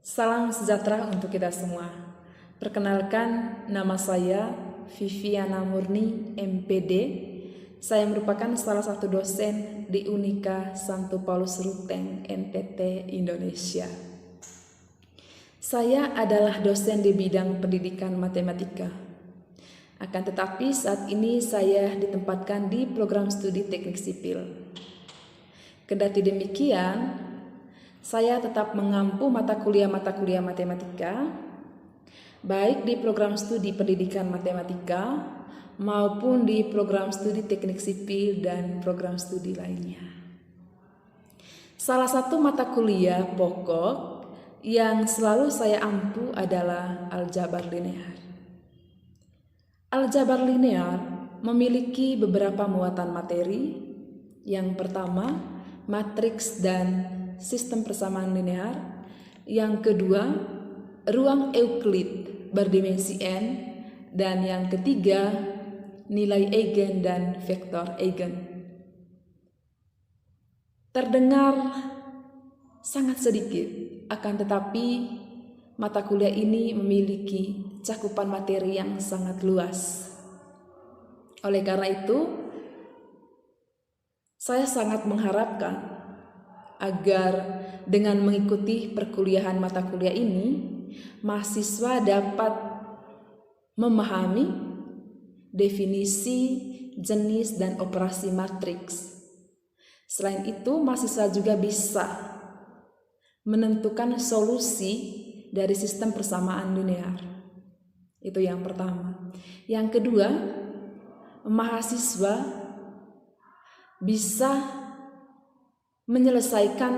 Salam sejahtera untuk kita semua. Perkenalkan, nama saya Viviana Murni, MPD. Saya merupakan salah satu dosen di Unika Santo Paulus Ruteng, NTT, Indonesia. Saya adalah dosen di bidang pendidikan matematika. Akan tetapi saat ini saya ditempatkan di program studi teknik sipil. Kendati demikian, saya tetap mengampu mata kuliah matematika, baik di program studi pendidikan matematika maupun di program studi teknik sipil dan program studi lainnya. Salah satu mata kuliah pokok yang selalu saya ampu adalah aljabar linear. Aljabar linear memiliki beberapa muatan materi. Yang pertama, matriks dan sistem persamaan linear. Yang kedua, ruang Euclid berdimensi n. Dan yang ketiga, nilai eigen dan vektor eigen. Terdengar sangat sedikit, akan tetapi mata kuliah ini memiliki cakupan materi yang sangat luas. Oleh karena itu, saya sangat mengharapkan agar dengan mengikuti perkuliahan mata kuliah ini, mahasiswa dapat memahami definisi, jenis, dan operasi matriks. Selain itu, mahasiswa juga bisa menentukan solusi dari sistem persamaan linear. Itu yang pertama. Yang kedua, mahasiswa bisa menyelesaikan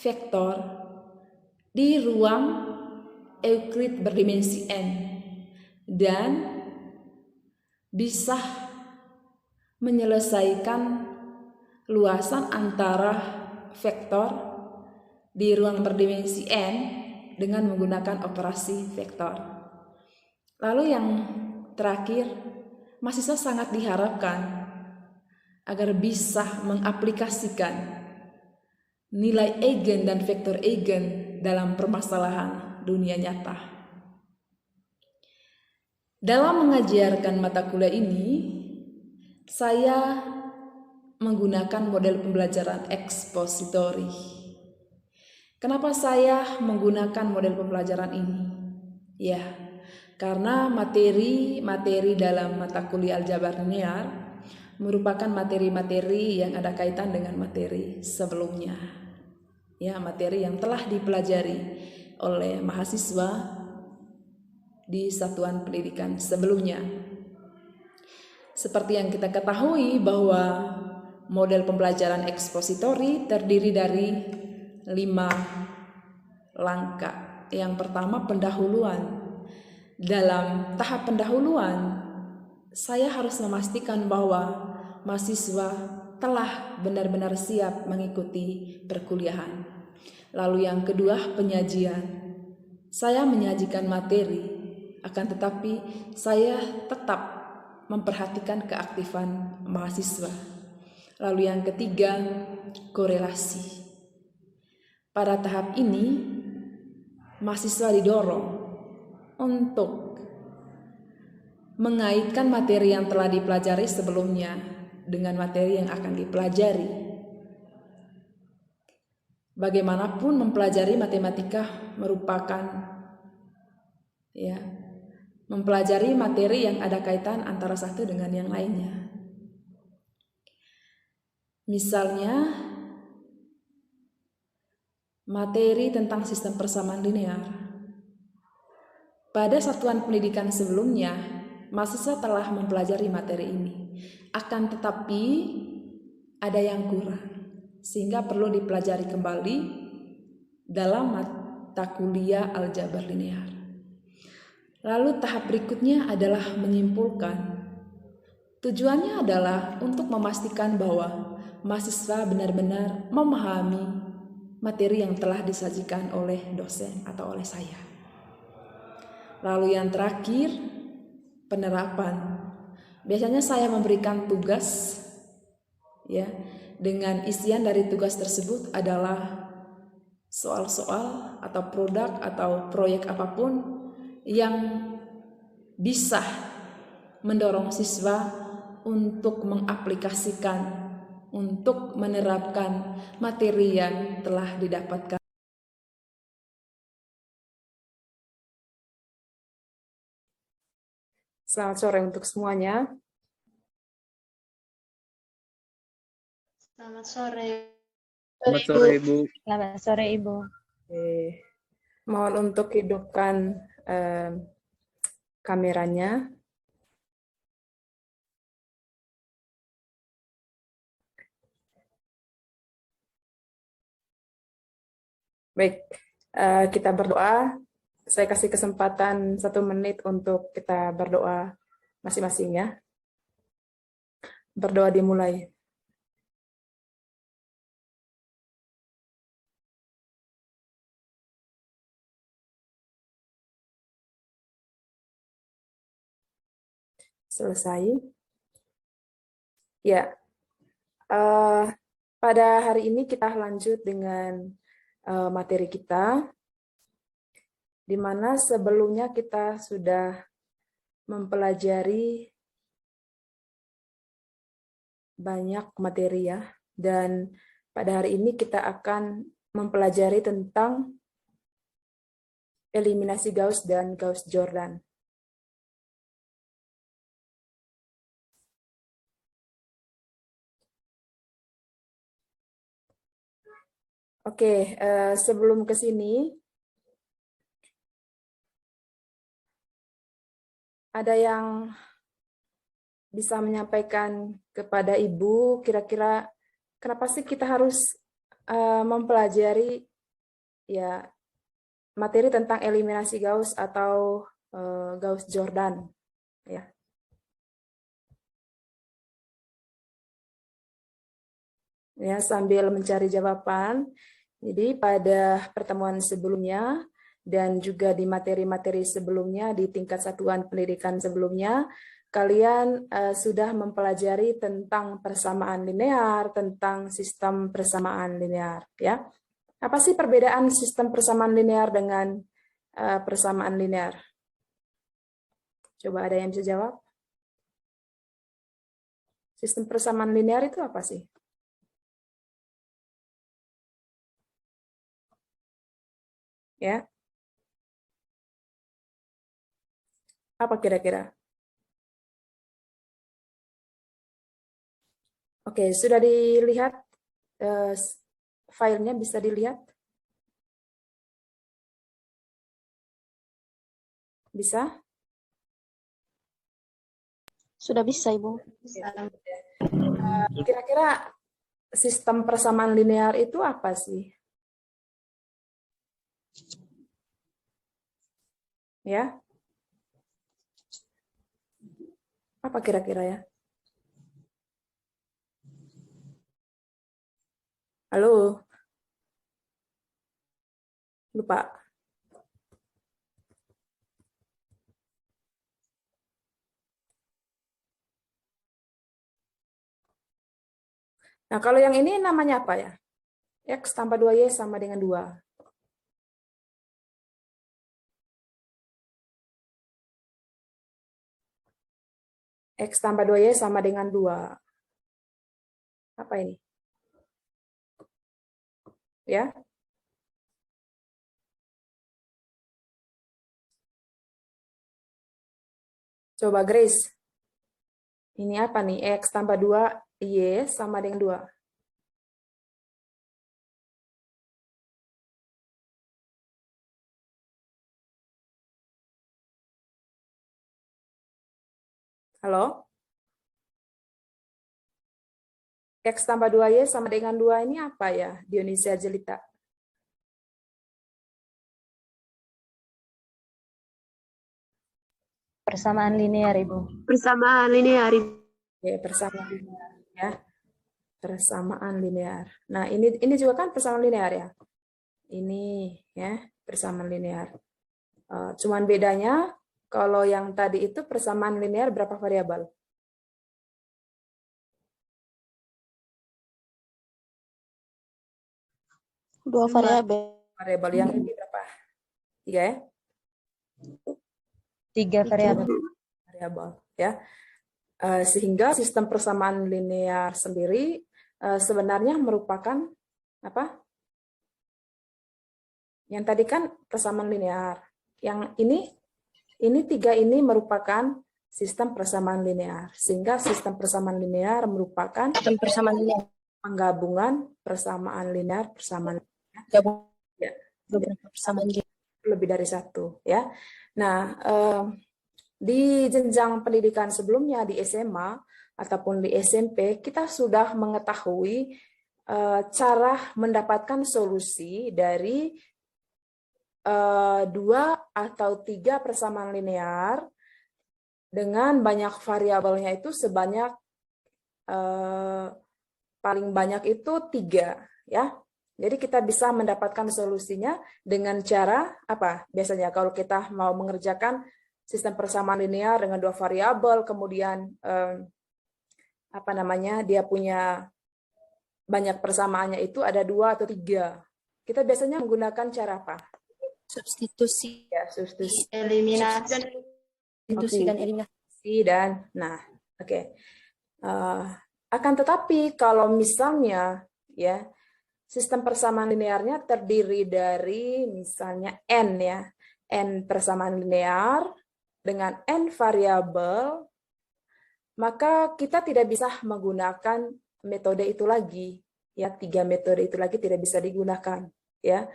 vektor di ruang Euclid berdimensi n dan bisa menyelesaikan luasan antara vektor di ruang berdimensi n dengan menggunakan operasi vektor. Lalu yang terakhir, mahasiswa sangat diharapkan agar bisa mengaplikasikan nilai eigen dan vektor eigen dalam permasalahan dunia nyata. Dalam mengajarkan mata kuliah ini, saya menggunakan model pembelajaran ekspositori. Kenapa saya menggunakan model pembelajaran ini? Ya, karena materi-materi dalam mata kuliah aljabar linear merupakan materi-materi yang ada kaitan dengan materi sebelumnya. Ya, materi yang telah dipelajari oleh mahasiswa di satuan pendidikan sebelumnya. Seperti yang kita ketahui bahwa model pembelajaran ekspositori terdiri dari 5 langkah. Yang pertama, pendahuluan. Dalam tahap pendahuluan, saya harus memastikan bahwa mahasiswa telah benar-benar siap mengikuti perkuliahan. Lalu yang kedua, penyajian. Saya menyajikan materi, akan tetapi saya tetap memperhatikan keaktifan mahasiswa. Lalu yang ketiga, korelasi. Pada tahap ini, mahasiswa didorong untuk mengaitkan materi yang telah dipelajari sebelumnya dengan materi yang akan dipelajari. Bagaimanapun mempelajari matematika merupakan mempelajari materi yang ada kaitan antara satu dengan yang lainnya. Misalnya, materi tentang sistem persamaan linear. Pada satuan pendidikan sebelumnya, mahasiswa telah mempelajari materi ini. Akan tetapi ada yang kurang, sehingga perlu dipelajari kembali dalam mata kuliah aljabar linear. Lalu tahap berikutnya adalah menyimpulkan. Tujuannya adalah untuk memastikan bahwa mahasiswa benar-benar memahami materi yang telah disajikan oleh dosen atau oleh saya. Lalu yang terakhir, penerapan. Biasanya saya memberikan tugas, dengan isian dari tugas tersebut adalah soal-soal atau produk atau proyek apapun yang bisa mendorong siswa untuk mengaplikasikan, untuk menerapkan materi yang telah didapatkan. Selamat sore untuk semuanya. Selamat sore. Selamat sore, Ibu. Selamat sore, Ibu. Mohon untuk hidupkan kameranya. Baik, kita berdoa. Saya kasih kesempatan 1 menit untuk kita berdoa masing-masing ya. Berdoa dimulai. Selesai. Ya, pada hari ini kita lanjut dengan materi kita, di mana sebelumnya kita sudah mempelajari banyak materi ya, dan pada hari ini kita akan mempelajari tentang eliminasi Gauss dan Gauss-Jordan. Oke, sebelum ke sini, ada yang bisa menyampaikan kepada Ibu, kira-kira kenapa sih kita harus mempelajari ya materi tentang eliminasi Gauss atau Gauss-Jordan ya. Ya, sambil mencari jawaban. Jadi pada pertemuan sebelumnya dan juga di materi-materi sebelumnya di tingkat satuan pendidikan sebelumnya, kalian sudah mempelajari tentang persamaan linear, tentang sistem persamaan linear ya. Apa sih perbedaan sistem persamaan linear dengan persamaan linear? Coba ada yang bisa jawab? Sistem persamaan linear itu apa sih? Ya. Apa kira-kira? Oke, sudah dilihat filenya, bisa dilihat? Bisa? Sudah bisa, Ibu. Kira-kira sistem persamaan linear itu apa sih? Ya? Apa kira-kira ya? Halo? Lupa. Nah, kalau yang ini namanya apa ya? X tambah 2Y sama dengan 2. X tambah 2Y sama dengan 2. Apa ini? Ya? Coba Grace. Ini apa nih? X tambah 2Y sama dengan 2. Halo? X tambah 2Y sama dengan 2 ini apa ya, Dionisia Jelita? Persamaan linear, Ibu. Persamaan linear. Ya, persamaan linear ya. Persamaan linear. Nah, ini juga kan persamaan linear ya. Ini ya, persamaan linear. Cuman bedanya kalau yang tadi itu persamaan linear berapa variabel? Dua variabel. variabel. Yang ini berapa? 3 ya? 3 variabel. Variabel ya. Sehingga sistem persamaan linear sendiri sebenarnya merupakan apa? Yang tadi kan persamaan linear. Yang ini 3 ini merupakan sistem persamaan linear. Sehingga sistem persamaan linear merupakan Sistem persamaan linear. penggabungan persamaan linear persamaan Gabung ya, beberapa persamaan linear. lebih dari satu ya. Nah, di jenjang pendidikan sebelumnya di SMA ataupun di SMP kita sudah mengetahui cara mendapatkan solusi dari 2 atau 3 persamaan linear dengan banyak variabelnya itu sebanyak paling banyak itu 3 ya. Jadi kita bisa mendapatkan solusinya dengan cara apa? Biasanya kalau kita mau mengerjakan sistem persamaan linear dengan 2 variabel, kemudian apa namanya? Dia punya banyak persamaannya itu ada 2 atau 3. Kita biasanya menggunakan cara apa? Substitusi, Ya, substitusi. eliminasi, substitusi dan eliminasi. Dan nah, oke. Akan tetapi kalau misalnya ya sistem persamaan linearnya terdiri dari misalnya n ya, n persamaan linear dengan n variabel, maka kita tidak bisa menggunakan metode itu lagi ya, 3 metode itu lagi tidak bisa digunakan ya.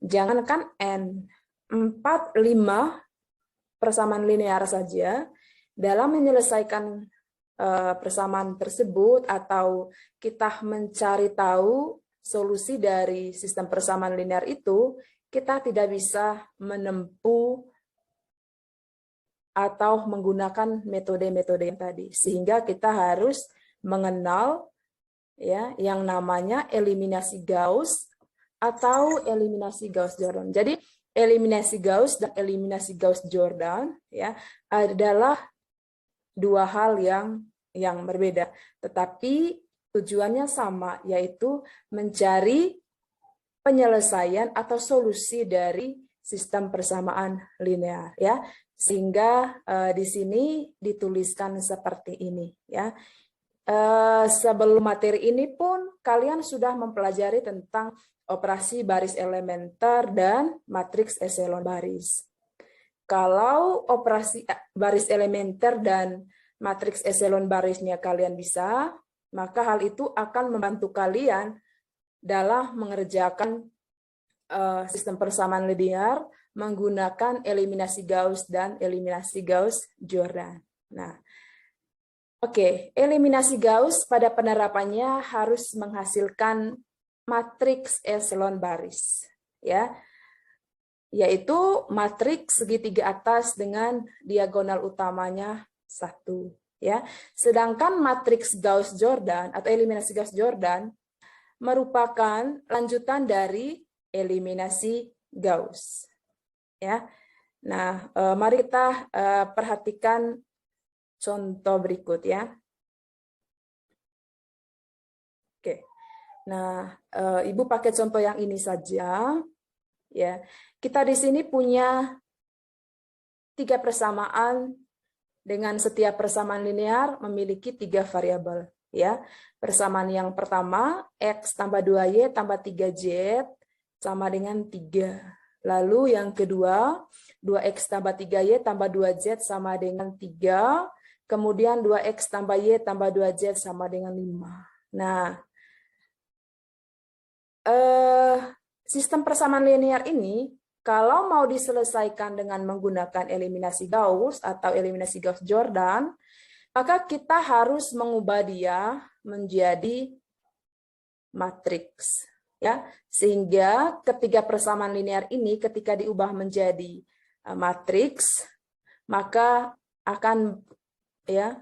Jangankan n, 4, 5 persamaan linear saja dalam menyelesaikan persamaan tersebut atau kita mencari tahu solusi dari sistem persamaan linear itu, kita tidak bisa menempuh atau menggunakan metode-metode yang tadi, sehingga kita harus mengenal ya yang namanya eliminasi Gauss atau eliminasi Gauss-Jordan. Jadi eliminasi Gauss dan eliminasi Gauss-Jordan ya adalah 2 hal yang berbeda, tetapi tujuannya sama, yaitu mencari penyelesaian atau solusi dari sistem persamaan linear ya. Sehingga di sini dituliskan seperti ini ya. Sebelum materi ini pun kalian sudah mempelajari tentang operasi baris elementer dan matriks eselon baris. Kalau operasi baris elementer dan matriks eselon barisnya kalian bisa, maka hal itu akan membantu kalian dalam mengerjakan sistem persamaan linear menggunakan eliminasi Gauss dan eliminasi Gauss-Jordan. Nah, oke, eliminasi Gauss pada penerapannya harus menghasilkan matriks eselon baris, ya, yaitu matriks segitiga atas dengan diagonal utamanya 1. Ya. Sedangkan matriks Gauss-Jordan atau eliminasi Gauss-Jordan merupakan lanjutan dari eliminasi Gauss. Ya. Nah, mari kita perhatikan contoh berikut ya. Oke. Nah, Ibu pakai contoh yang ini saja. Ya. Kita di sini punya 3 persamaan dengan setiap persamaan linear memiliki 3 variabel. Ya. Persamaan yang pertama, X tambah 2Y tambah 3Z sama dengan 3. Lalu yang kedua, 2X tambah 3Y tambah 2Z sama dengan 3. Kemudian 2X tambah Y tambah 2Z sama dengan 5. Nah, sistem persamaan linear ini, kalau mau diselesaikan dengan menggunakan eliminasi Gauss atau eliminasi Gauss-Jordan, maka kita harus mengubah dia menjadi matriks. Ya, sehingga ketiga persamaan linear ini ketika diubah menjadi matriks, maka akan ya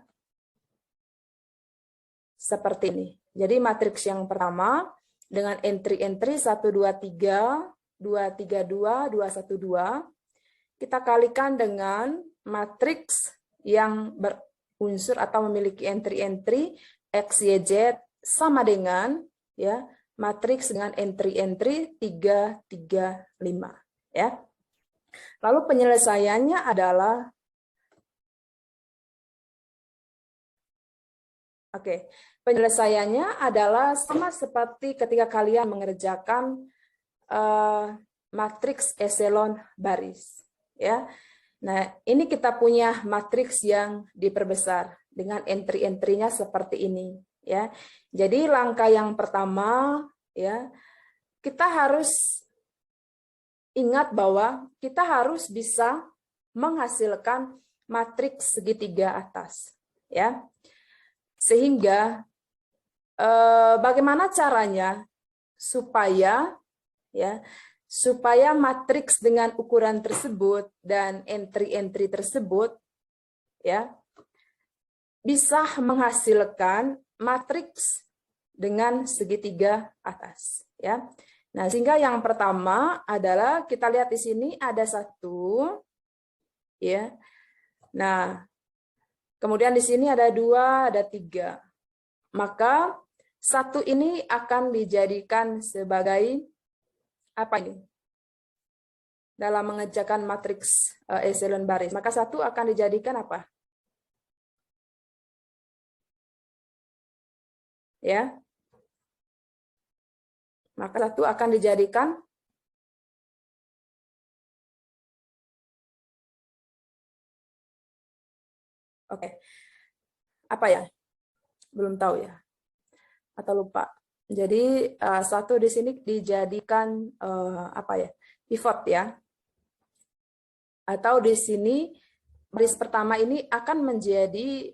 seperti ini. Jadi matriks yang pertama dengan entry-entry 1, 2, 3, 2, 3, 2, 2, 1, 2, kita kalikan dengan matriks yang berunsur atau memiliki entry-entry X, Y, Z sama dengan ya matriks dengan entry-entry 3, 3, 5. Ya. Lalu penyelesaiannya adalah penyelesaiannya adalah sama seperti ketika kalian mengerjakan matriks eselon baris. Ya. Nah, ini kita punya matriks yang diperbesar dengan entry-entry-nya seperti ini. Ya. Jadi langkah yang pertama, ya, kita harus ingat bahwa kita harus bisa menghasilkan matriks segitiga atas. Ya. Sehingga bagaimana caranya supaya matriks dengan ukuran tersebut dan entry-entry tersebut ya bisa menghasilkan matriks dengan segitiga atas ya. Nah, sehingga yang pertama adalah kita lihat di sini ada 1 ya. Nah, kemudian di sini ada 2, ada 3. Maka 1 ini akan dijadikan sebagai apa ini? Dalam mengerjakan matriks eselon baris. Maka 1 akan dijadikan apa? Ya. Maka 1 akan dijadikan apa ya? Belum tahu ya. Atau lupa. Jadi 1 di sini dijadikan apa ya? Pivot ya. Atau di sini baris pertama ini akan menjadi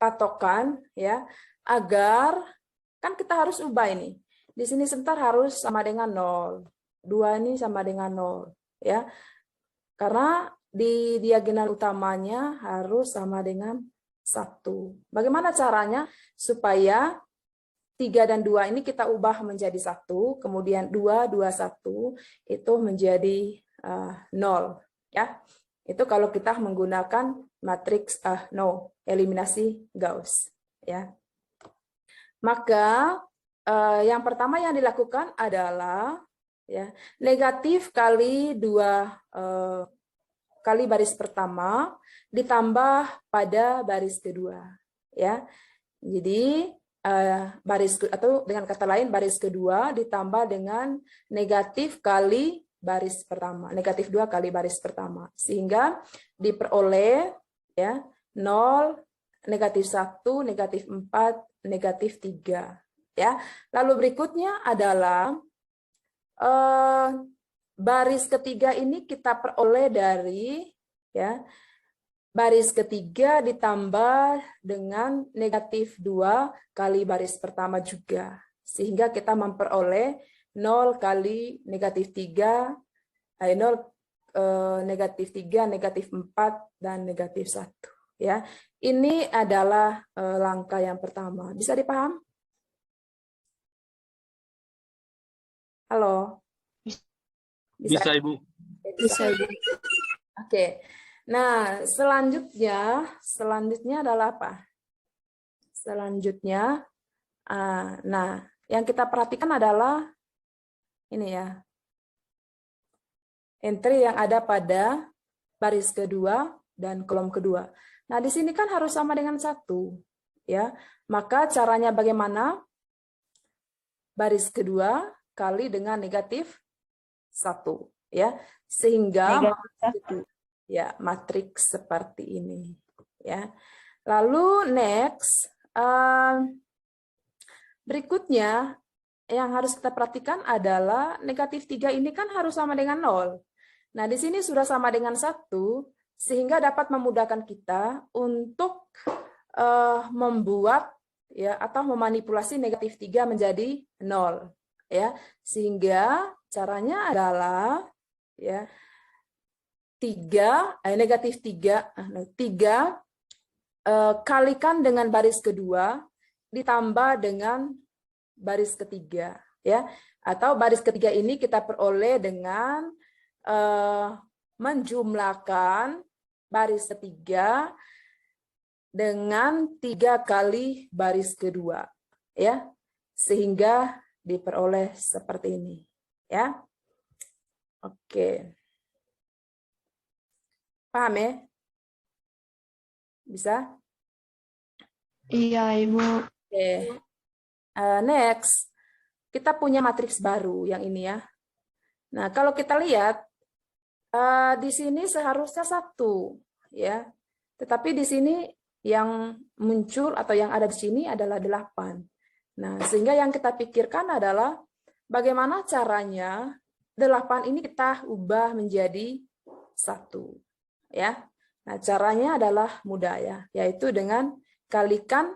patokan ya agar kan kita harus ubah ini. Di sini sebentar harus sama dengan 0. 2 ini sama dengan 0 ya. Karena di diagonal utamanya harus sama dengan 1. Bagaimana caranya supaya 3 dan 2 ini kita ubah menjadi 1, kemudian 2, 2, 1 itu menjadi 0 ya. Itu kalau kita menggunakan matriks eliminasi Gauss ya. Maka yang pertama yang dilakukan adalah ya negatif kali 2 kali baris pertama ditambah pada baris kedua ya. Jadi atau dengan kata lain baris kedua ditambah dengan negatif kali baris pertama, negatif 2 kali baris pertama, sehingga diperoleh ya 0, negatif 1, negatif 4, negatif 3 ya. Lalu berikutnya adalah baris ketiga ini kita peroleh dari ya baris ketiga ditambah dengan negatif 2 kali baris pertama juga, sehingga kita memperoleh 0 kali negatif 3, 0 negatif 3, negatif 4 dan negatif 1 ya. Ini adalah langkah yang pertama. Bisa dipaham? Halo? Bisa, Ibu. Bisa, Ibu. Oke. Nah, selanjutnya adalah apa? Selanjutnya, nah, yang kita perhatikan adalah ini ya, entry yang ada pada baris kedua dan kolom kedua. Nah, di sini kan harus sama dengan 1, ya. Maka caranya bagaimana? Baris kedua kali dengan negatif 1, ya, sehingga matriks seperti ini, ya. Lalu next, berikutnya yang harus kita perhatikan adalah negatif 3 ini kan harus sama dengan 0. Nah, di sini sudah sama dengan 1, sehingga dapat memudahkan kita untuk membuat ya atau memanipulasi negatif 3 menjadi 0. Ya, sehingga caranya adalah ya negatif 3 kalikan dengan baris kedua ditambah dengan baris ketiga ya, atau baris ketiga ini kita peroleh dengan menjumlahkan baris ketiga dengan 3 kali baris kedua ya. sehingga diperoleh seperti ini, ya. Oke. Paham ya? Bisa? Iya, Ibu. Oke. Next, kita punya matriks baru yang ini ya. Nah, kalau kita lihat di sini seharusnya 1 ya. Tetapi di sini yang muncul atau yang ada di sini adalah 8. Nah, sehingga yang kita pikirkan adalah bagaimana caranya 8 ini kita ubah menjadi 1 ya. Nah, caranya adalah mudah ya, yaitu dengan kalikan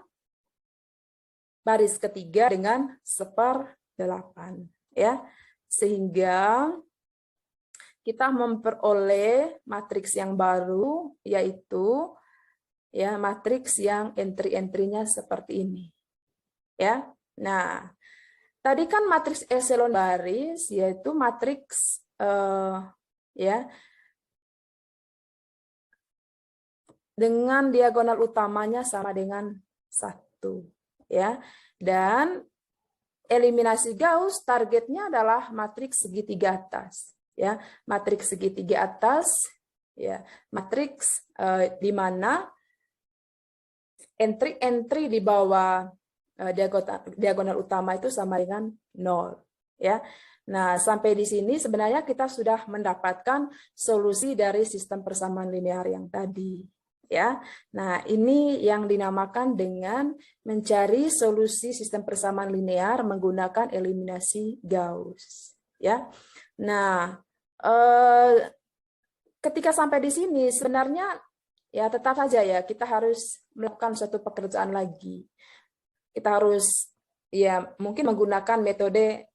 baris ketiga dengan 1/8 ya. Sehingga kita memperoleh matriks yang baru, yaitu ya matriks yang entry-entry-nya seperti ini. Ya. Nah, tadi kan matriks eselon baris yaitu matriks ya dengan diagonal utamanya sama dengan 1 ya. Dan eliminasi Gauss targetnya adalah matriks segitiga atas ya, matriks segitiga atas ya, matriks di mana entry-entry di bawah diagonal utama itu sama dengan 0 ya. Nah, sampai di sini sebenarnya kita sudah mendapatkan solusi dari sistem persamaan linear yang tadi ya. Nah, ini yang dinamakan dengan mencari solusi sistem persamaan linear menggunakan eliminasi Gauss ya. Nah, ketika sampai di sini sebenarnya ya tetap saja ya kita harus melakukan suatu pekerjaan lagi. Kita harus ya mungkin menggunakan metode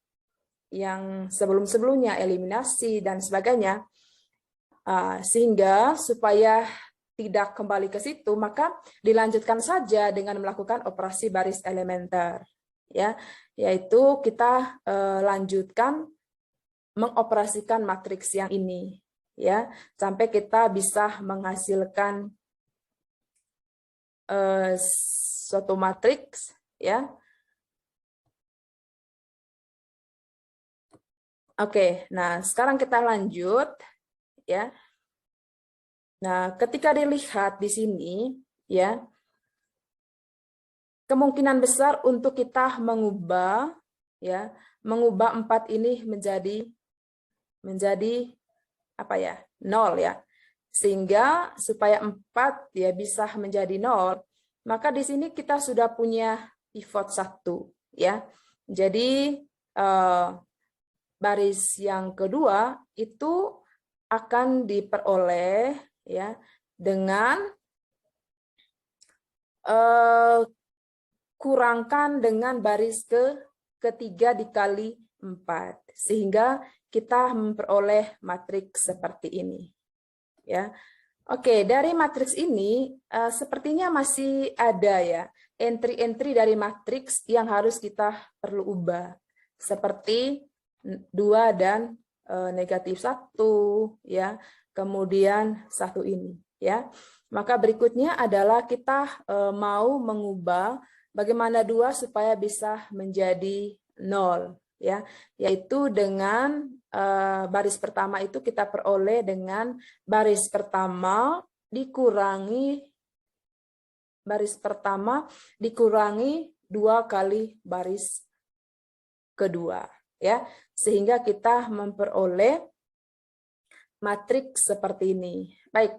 yang sebelum-sebelumnya, eliminasi dan sebagainya, sehingga supaya tidak kembali ke situ, maka dilanjutkan saja dengan melakukan operasi baris elementer, ya, yaitu kita lanjutkan mengoperasikan matriks yang ini, ya, sampai kita bisa menghasilkan suatu matriks, ya. Oke, nah sekarang kita lanjut, ya. Nah, ketika dilihat di sini, ya, kemungkinan besar untuk kita mengubah, ya, mengubah 4 ini menjadi apa ya, 0 ya, sehingga supaya 4 ya bisa menjadi 0, maka di sini kita sudah punya pivot 1, ya. Jadi baris yang kedua itu akan diperoleh ya dengan kurangkan dengan baris ketiga dikali 4 sehingga kita memperoleh matriks seperti ini ya. Oke, dari matriks ini sepertinya masih ada ya entry-entry dari matriks yang harus kita perlu ubah seperti 2 dan negatif 1 ya, kemudian 1 ini ya. Maka berikutnya adalah kita mau mengubah bagaimana 2 supaya bisa menjadi 0 ya, yaitu dengan baris pertama itu kita peroleh dengan baris pertama dikurangi 2 kali baris kedua ya, sehingga kita memperoleh matriks seperti ini. Baik,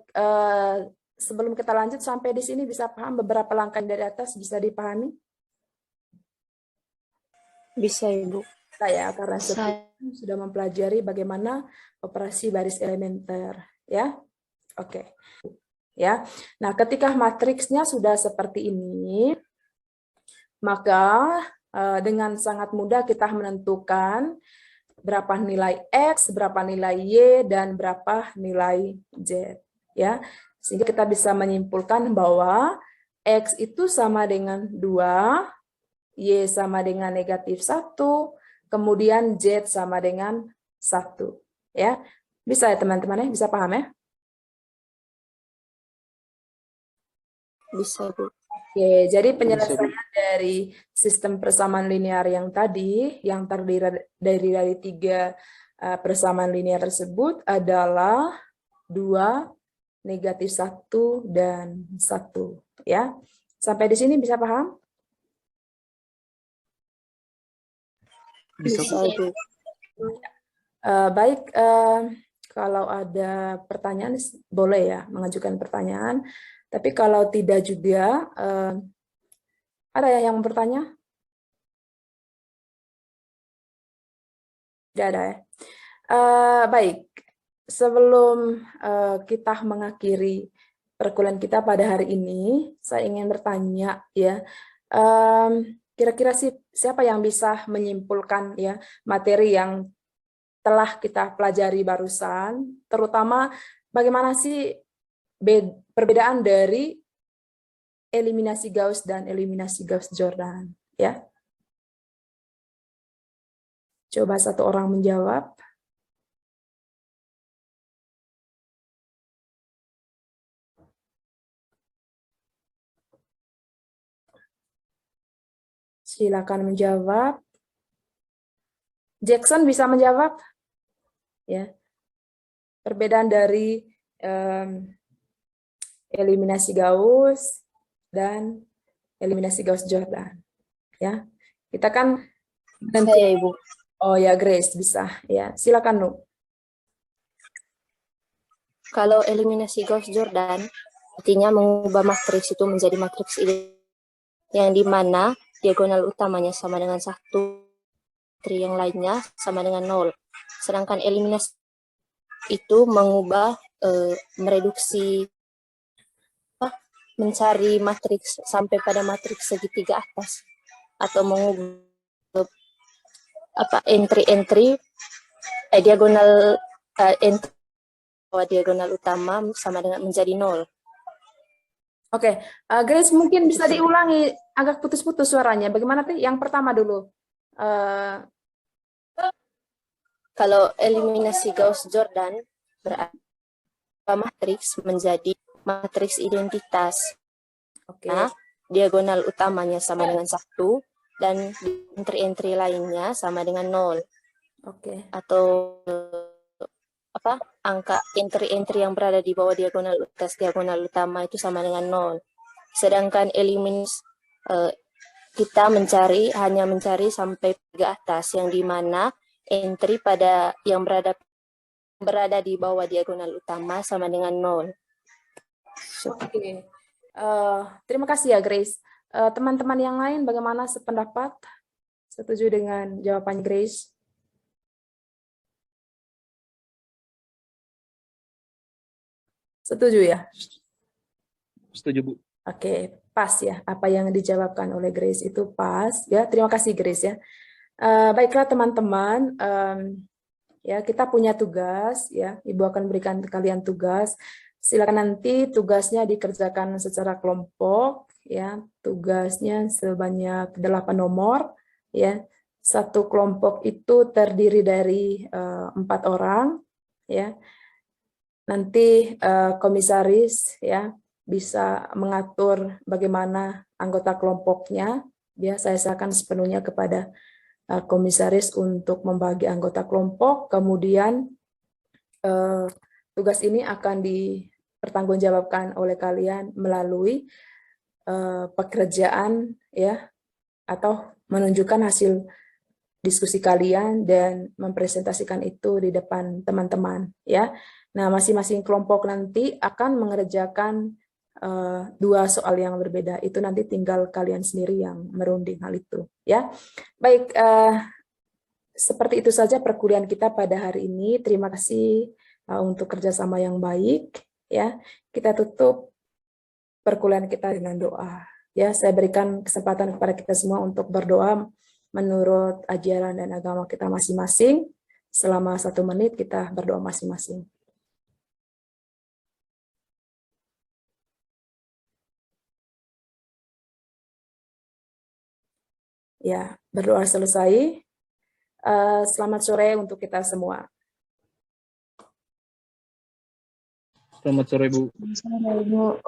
sebelum kita lanjut sampai di sini bisa paham beberapa langkah dari atas, bisa dipahami? Bisa, Ibu. Saya karena sudah mempelajari bagaimana operasi baris elementer ya. Oke. Ya. Nah, ketika matriksnya sudah seperti ini, maka dengan sangat mudah kita menentukan berapa nilai X, berapa nilai Y, dan berapa nilai Z. Ya. Sehingga kita bisa menyimpulkan bahwa X itu sama dengan 2, Y sama dengan negatif 1, kemudian Z sama dengan 1. Ya. Bisa ya teman-teman ya? Bisa paham ya? Bisa, Bu. Oke, jadi Bisa, Bu. penyelesaian dari sistem persamaan linear yang tadi, yang terdiri dari tiga persamaan linear tersebut adalah 2, -1, dan 1. Ya, sampai di sini bisa paham? Bisa, Bu. Bisa, Ibu. Baik, kalau ada pertanyaan boleh ya mengajukan pertanyaan. Tapi kalau tidak juga, ada yang bertanya? Tidak ada ya. Baik, sebelum kita mengakhiri perkuliahan kita pada hari ini, saya ingin bertanya ya, kira-kira siapa yang bisa menyimpulkan ya materi yang telah kita pelajari barusan, terutama bagaimana sih perbedaan dari eliminasi Gauss dan eliminasi Gauss-Jordan ya? Coba satu orang menjawab. Silakan menjawab. Jackson bisa menjawab? Ya. Perbedaan dari eliminasi Gauss dan eliminasi Gauss-Jordan. Ya. Kita kan Saya, Ibu. Oh ya, Grace bisa. Ya, silakan Nu. Kalau eliminasi Gauss-Jordan, artinya mengubah matriks itu menjadi matriks ideal, yang dimana diagonal utamanya sama dengan 1, yang lainnya sama dengan 0. Sedangkan eliminasi itu mengubah, mereduksi, mencari matriks sampai pada matriks segitiga atas, atau mengubah entry diagonal entry diagonal utama sama dengan menjadi 0. Oke, Grace mungkin bisa diulangi, agak putus-putus suaranya. Bagaimana tuh? Yang pertama dulu. Kalau eliminasi Gauss-Jordan berarti matriks menjadi matriks identitas. Oke. Nah, diagonal utamanya sama dengan 1 dan entry-entry lainnya sama dengan 0. Oke. Atau angka entry-entry yang berada di bawah diagonal utama itu sama dengan 0. Sedangkan eliminasi kita hanya mencari sampai ke atas, yang dimana entry pada yang berada di bawah diagonal utama sama dengan 0. Oke. Terima kasih ya Grace. Teman-teman yang lain bagaimana sependapat? Setuju dengan jawaban Grace? Setuju ya? Setuju, Bu. Oke, pas ya. Apa yang dijawabkan oleh Grace itu pas ya. Terima kasih Grace ya. Baiklah teman-teman, ya kita punya tugas ya. Ibu akan berikan kalian tugas. Silakan nanti tugasnya dikerjakan secara kelompok ya. Tugasnya sebanyak 8 nomor ya. Satu kelompok itu terdiri dari 4 orang ya. Nanti komisaris ya bisa mengatur bagaimana anggota kelompoknya. Ya, saya serahkan sepenuhnya kepada komisaris untuk membagi anggota kelompok. Kemudian tugas ini akan dipertanggungjawabkan oleh kalian melalui pekerjaan ya, atau menunjukkan hasil diskusi kalian dan mempresentasikan itu di depan teman-teman ya. Nah, masing-masing kelompok nanti akan mengerjakan 2 soal yang berbeda. Itu nanti tinggal kalian sendiri yang merunding hal itu ya. Baik, seperti itu saja perkuliahan kita pada hari ini. Terima kasih untuk kerjasama yang baik ya. Kita tutup perkuliahan kita dengan doa ya. Saya berikan kesempatan kepada kita semua untuk berdoa menurut ajaran dan agama kita masing-masing. Selama 1 menit kita berdoa masing-masing. Ya, berdoa selesai. Selamat sore untuk kita semua. Selamat sore, Bu. Selamat sore, Ibu.